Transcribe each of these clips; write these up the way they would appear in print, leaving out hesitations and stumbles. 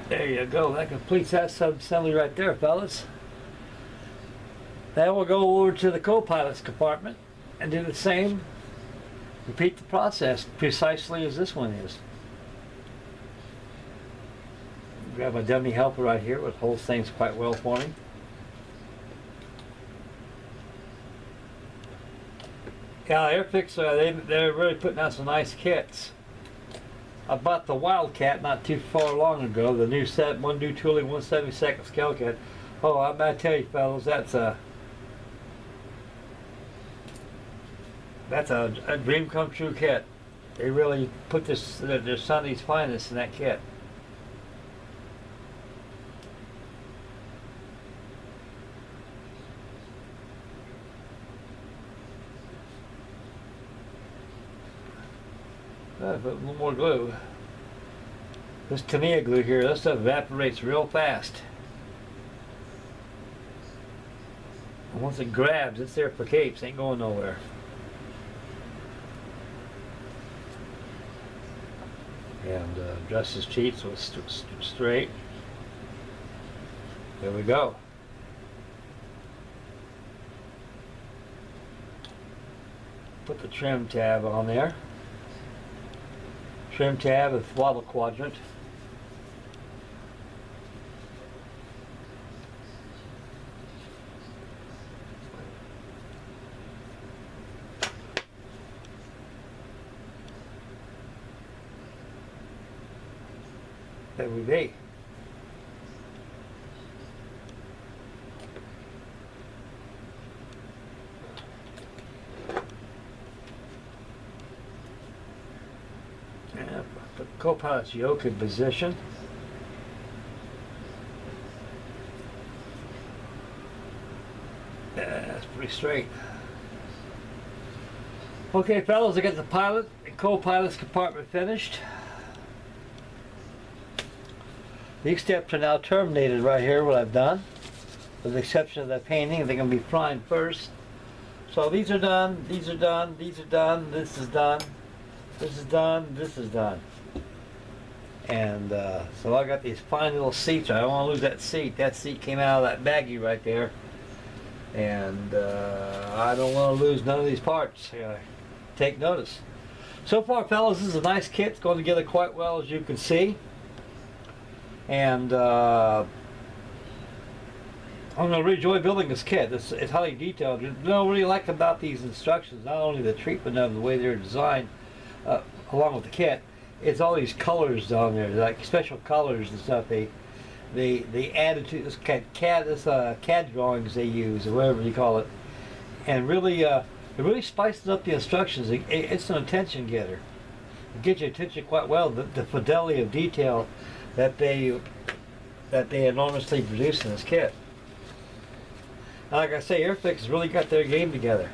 There you go. That completes that sub-assembly right there, fellas. Then we'll go over to the co-pilot's compartment and do the same. Repeat the process precisely as this one is. Grab a dummy helper right here, which holds things quite well for me. Yeah, Airfix, they're really putting out some nice kits. I bought the Wildcat not too far long ago, the new set, one new tooling, 1/72 scale kit. Oh, I'm gonna tell you fellas, that's a dream come true kit. They really put their Sonny's finest in that kit. Put a little more glue. This Tamiya glue here, this stuff evaporates real fast. And once it grabs, it's there for capes, ain't going nowhere. And adjust his cheek so it's straight. There we go. Put the trim tab on there. Trim tab and throttle quadrant. There we be. Put the co-pilot's yoke in position. That's pretty straight. Okay, fellas, I got the pilot and co-pilot's compartment finished. These steps are now terminated right here, what I've done. With the exception of the painting, they're going to be primed first. So these are done, these are done, these are done, this is done, this is done, this is done. And so I got these fine little seats. I don't want to lose that seat. That seat came out of that baggie right there. And I don't want to lose none of these parts. Take notice. So far, fellas, this is a nice kit. It's going together quite well, as you can see. And I'm going to really enjoy building this kit. It's highly detailed. You know what I really like about these instructions, not only the treatment of the way they're designed along with the kit, it's all these colors down there, like special colors and stuff. They added to this CAD drawings they use, or whatever you call it, and really it really spices up the instructions. It's an attention getter. It gets your attention quite well. The fidelity of detail that they enormously produce in this kit. Now, like I say, Airfix has really got their game together.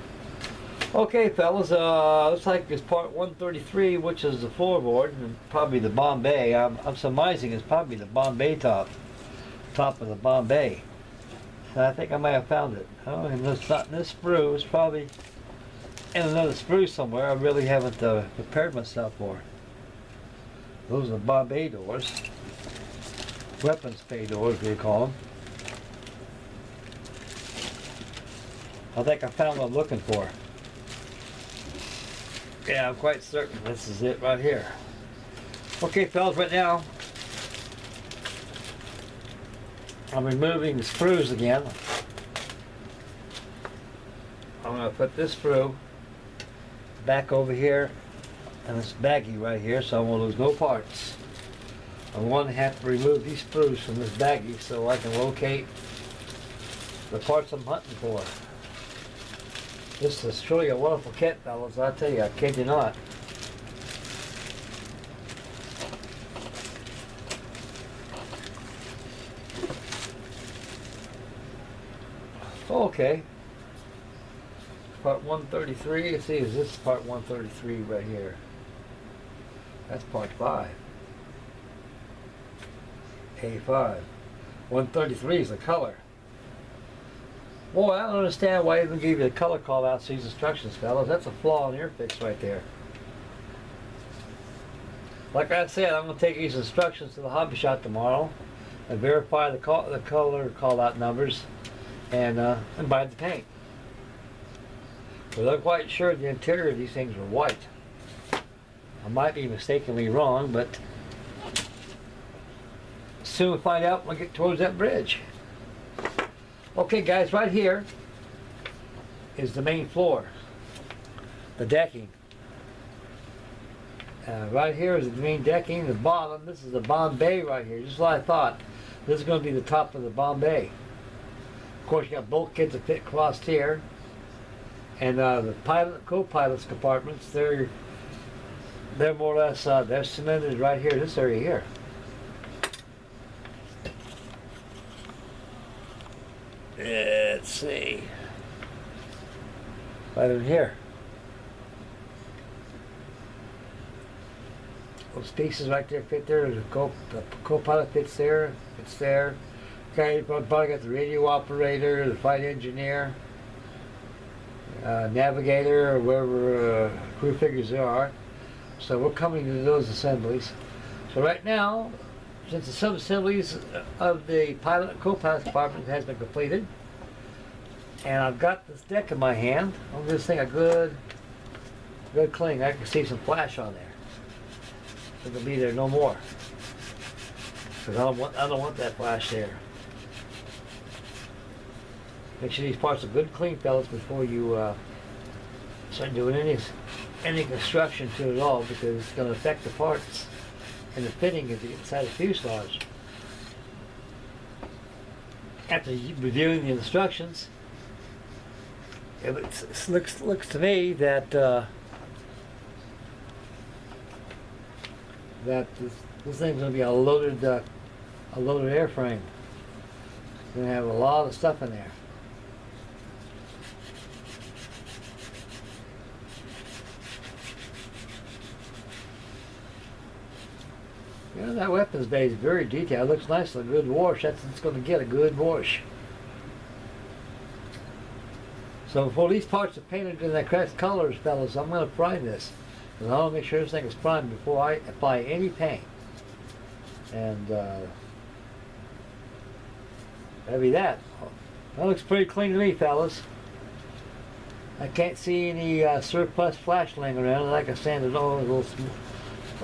Okay, fellas, looks like it's part 133, which is the floorboard, and probably the Bombay. I'm surmising it's probably the Bombay top of the Bombay. I think I might have found it. Oh, and it's not in this sprue. It's probably in another sprue somewhere. I really haven't prepared myself for. Those are the Bombay doors. Weapons bay doors, we call them. I think I found what I'm looking for. Yeah, I'm quite certain this is it right here. Okay, fellas, right now I'm removing the sprues again. I'm going to put this sprue back over here and this baggie right here, so I won't lose no parts. I'm going to have to remove these sprues from this baggie so I can locate the parts I'm hunting for. This is truly a wonderful kit, fellas. I tell you, I kid you not. Okay. Part 133. Let's see, is this part 133 right here? That's part 5. A5. 133 is the color. Boy, I don't understand why I even gave you the color call out to these instructions, fellas. That's a flaw in Airfix right there. Like I said, I'm going to take these instructions to the hobby shop tomorrow and verify the color call-out numbers and buy the paint. We're not quite sure the interior of these things are white. I might be mistakenly wrong, but soon we'll find out when we get towards that bridge. Okay guys, right here is the main floor, the decking. Right here is the main decking, the bottom. This is the Bombay right here, just like I thought. This is going to be the top of the Bombay. Of course, you got bulkheads that fit across here. And the pilot, co-pilot's compartments, they're more or less, they're cemented right here, this area here. Let's see. Right in here. Those pieces right there fit there. The co-pilot fits there. It's there. Okay, you probably got the radio operator, the flight engineer, navigator, or wherever crew figures there are. So we're coming to those assemblies. So right now, since the sub-assemblies of the pilot and co-pilot compartment has been completed, and I've got this deck in my hand, I'm going to this thing a good clean. I can see some flash on there. It'll be there no more, because I don't want that flash there. Make sure these parts are good clean, fellas, before you start doing any construction to it all, because it's going to affect the parts and the fitting of the inside the fuselage. After reviewing the instructions, it looks to me that this thing's going to be a loaded airframe. It's going to have a lot of stuff in there. You know, that weapons bay is very detailed. It looks nice with a good wash. That's it's going to get a good wash. So before these parts are painted in the correct colors, fellas, I'm going to prime this. And I want to make sure this thing is primed before I apply any paint. And that'll be that. That looks pretty clean to me, fellas. I can't see any surplus flash laying around. Like I said, there's always a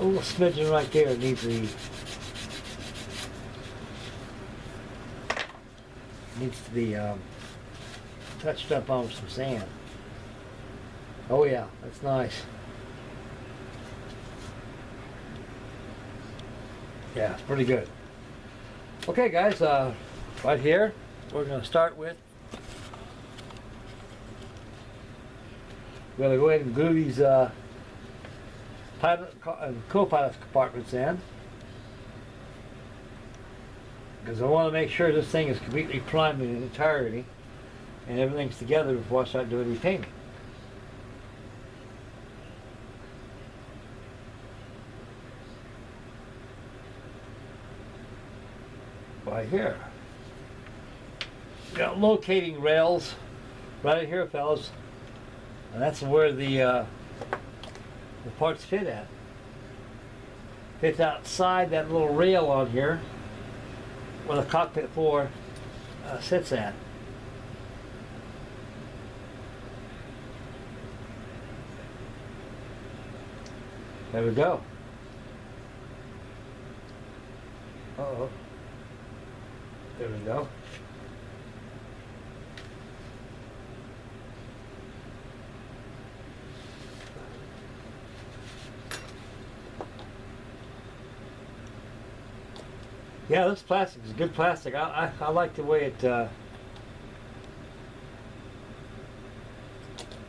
little smidgen right there needs to be touched up on with some sand. Oh yeah, that's nice. Yeah, it's pretty good. Okay guys, right here we're going to start with, we're going to go ahead and glue these pilot and co-pilot compartments in, because I want to make sure this thing is completely primed in its entirety and everything's together before I start doing any painting. Right here. Got locating rails right here, fellas, and that's where the parts fit at. Fits outside that little rail on here where the cockpit floor sits at. There we go. Uh-oh. There we go. Yeah, this plastic is good plastic. I like the way it,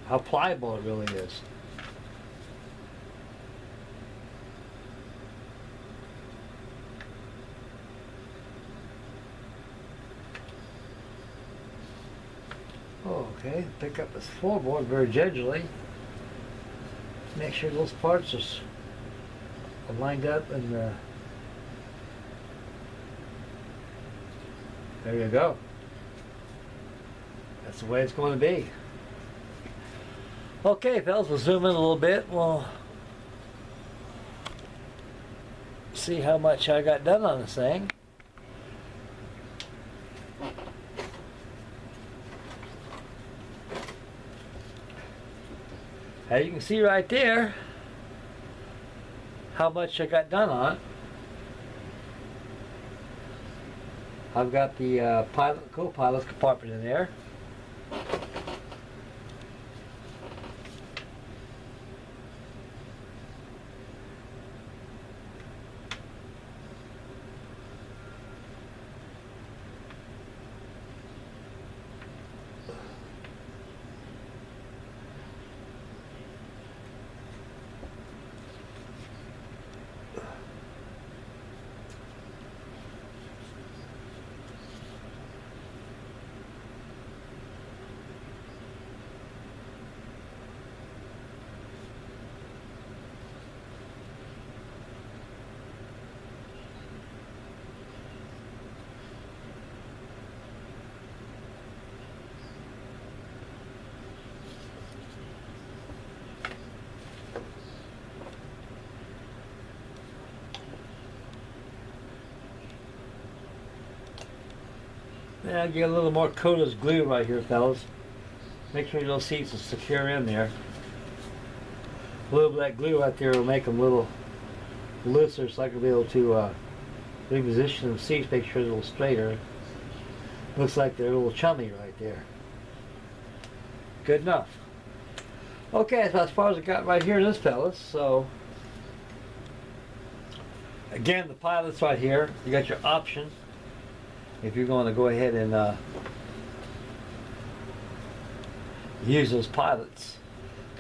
how pliable it really is. Okay, pick up this floorboard very gingerly. Make sure those parts are lined up and there you go. That's the way it's going to be. Okay, fellas, we'll zoom in a little bit. We'll see how much I got done on this thing. As you can see right there, how much I got done on it. I've got the co-pilot compartment in there. Now get a little more coat of glue right here, fellas. Make sure those seats are secure in there. A little bit of that glue right there will make them a little looser, so I can be able to reposition the seats, make sure they're a little straighter. Looks like they're a little chummy right there. Good enough. Okay, that's about as far as I got right here in this, fellas. So again, the pilot's right here. You got your option if you're going to go ahead and use those pilots.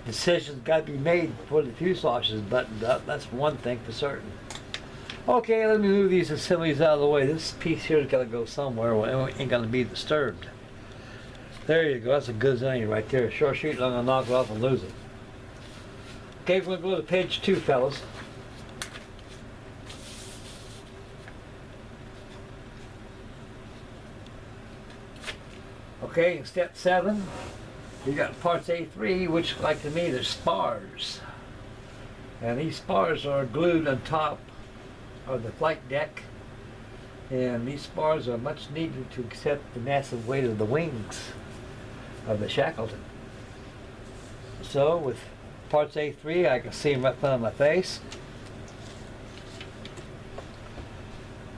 Decisions got to be made before the fuselage is buttoned up. That's one thing for certain. Okay, let me move these assemblies out of the way. This piece here has got to go somewhere where it ain't going to be disturbed. There you go. That's a good zillion right there. Short shoot, I'm going to knock it off and lose it. Okay, we're going to go to page 2, fellas. Okay, in step 7, you got parts A3, which, like to me, they're spars. And these spars are glued on top of the flight deck. And these spars are much needed to accept the massive weight of the wings of the Shackleton. So, with parts A3, I can see them right in front of my face.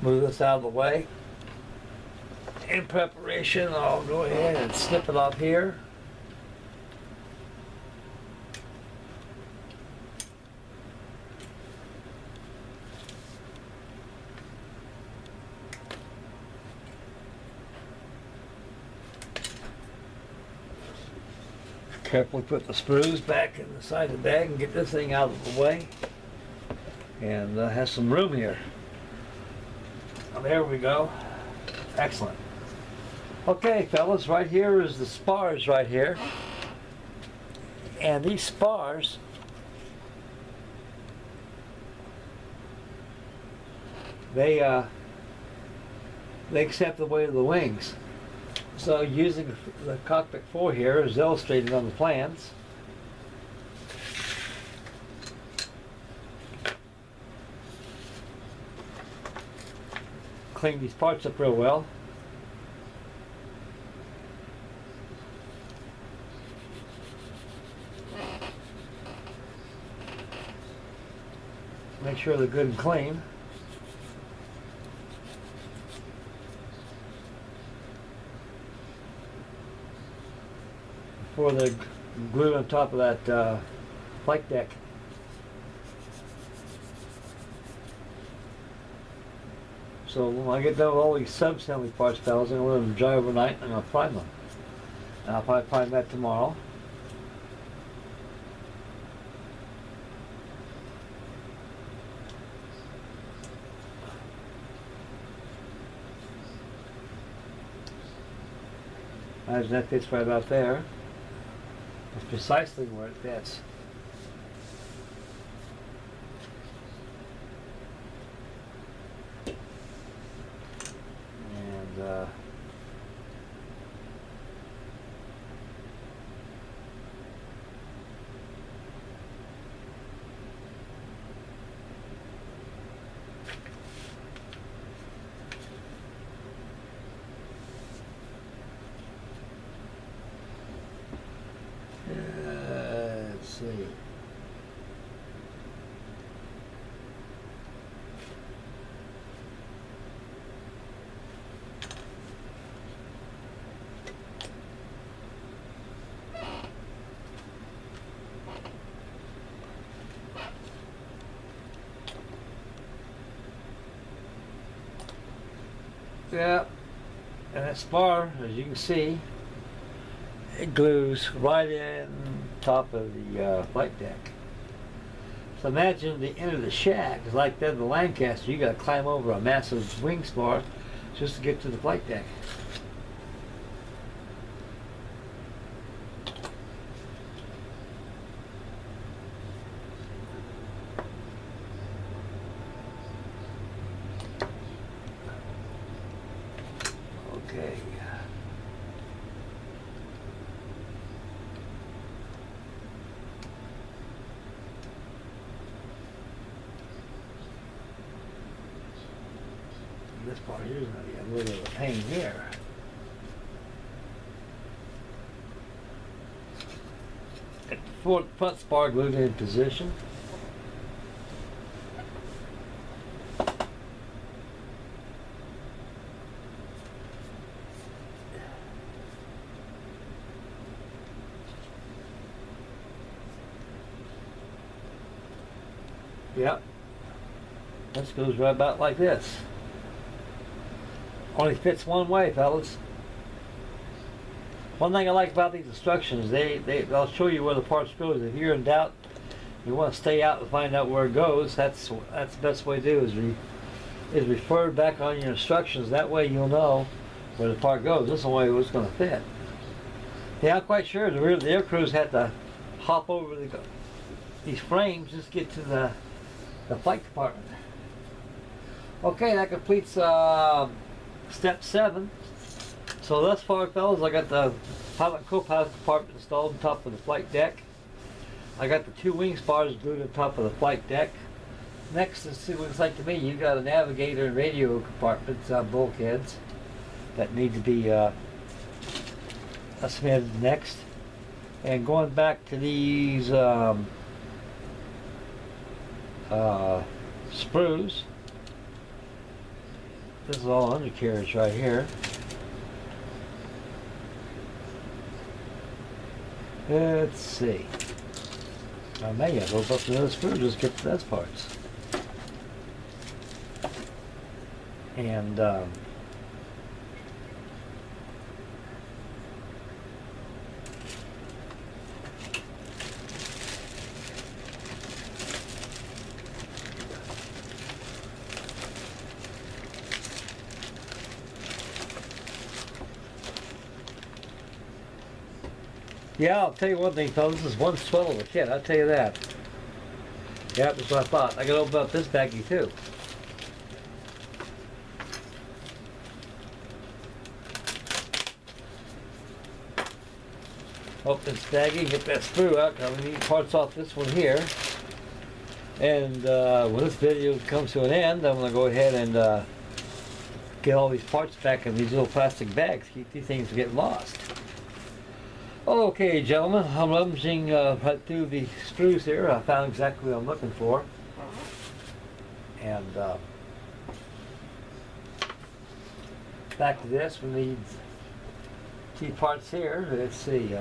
Move this out of the way. In preparation, I'll go ahead and snip it off here. Carefully put the screws back inside the bag and get this thing out of the way. And has some room here. Oh, there we go. Excellent. Okay, fellas, right here is the spars right here. And these spars they accept the weight of the wings. So using the cockpit floor here is illustrated on the plans. Clean these parts up real well. Make sure they're good and clean. Before they're glued on top of that flight deck. So when I get done with all these sub-assembly parts, fellas, I'm going to let them dry overnight and I'm going to prime them. And I'll probably prime that tomorrow. As that fits right about there. That's precisely where it fits. And Yeah, and that spar, as you can see, it glues right in top of the flight deck. So imagine the end of the shack is like that of the Lancaster. You got to climb over a massive wing spar just to get to the flight deck. Okay. This part here is going to be a little bit of a pain here. Get the front spar glued in position. Yep. This goes right about like this. Only fits one way, fellas. One thing I like about these instructions, they'll show you where the parts goes. If you're in doubt, you want to stay out and find out where it goes. That's the best way to do is refer back on your instructions. That way you'll know where the part goes. This is the way it's going to fit. Yeah, I'm quite sure the air crews had to hop over these frames just to get to the flight compartment. Okay, that completes Step 7. So thus far, fellas, I got the pilot and co-pilot compartment installed on top of the flight deck. I got the 2 wing spars glued on top of the flight deck. Next, it looks like to me, you got a navigator and radio compartments, bulkheads that need to be cemented next. And going back to these sprues. This is all undercarriage right here. Let's see. I may have to open up another screw just to get to those parts. And yeah, I'll tell you one thing, fellas. This is one swell of a kit, I'll tell you that. Yeah, that's what I thought. I gotta open up this baggie too. Open this baggie, get that screw out, because we need parts off this one here. And when this video comes to an end, I'm gonna go ahead and get all these parts back in these little plastic bags. Keep these things from getting lost. Okay, gentlemen, I'm rummaging right through the screws here. I found exactly what I'm looking for. And back to this, we need key parts here. Let's see.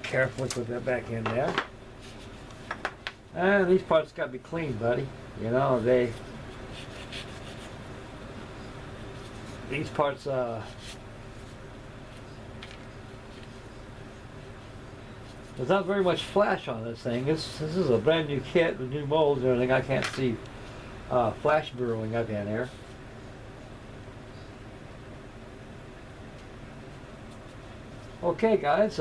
Carefully put that back in there. And these parts got to be clean, buddy. You know, these parts there's not very much flash on this thing. This is a brand new kit with new molds and everything. I can't see flash burrowing up in here. Okay, guys.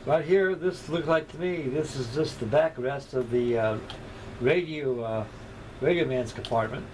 Right here, this looks like to me, this is just the backrest of the radio man's compartment.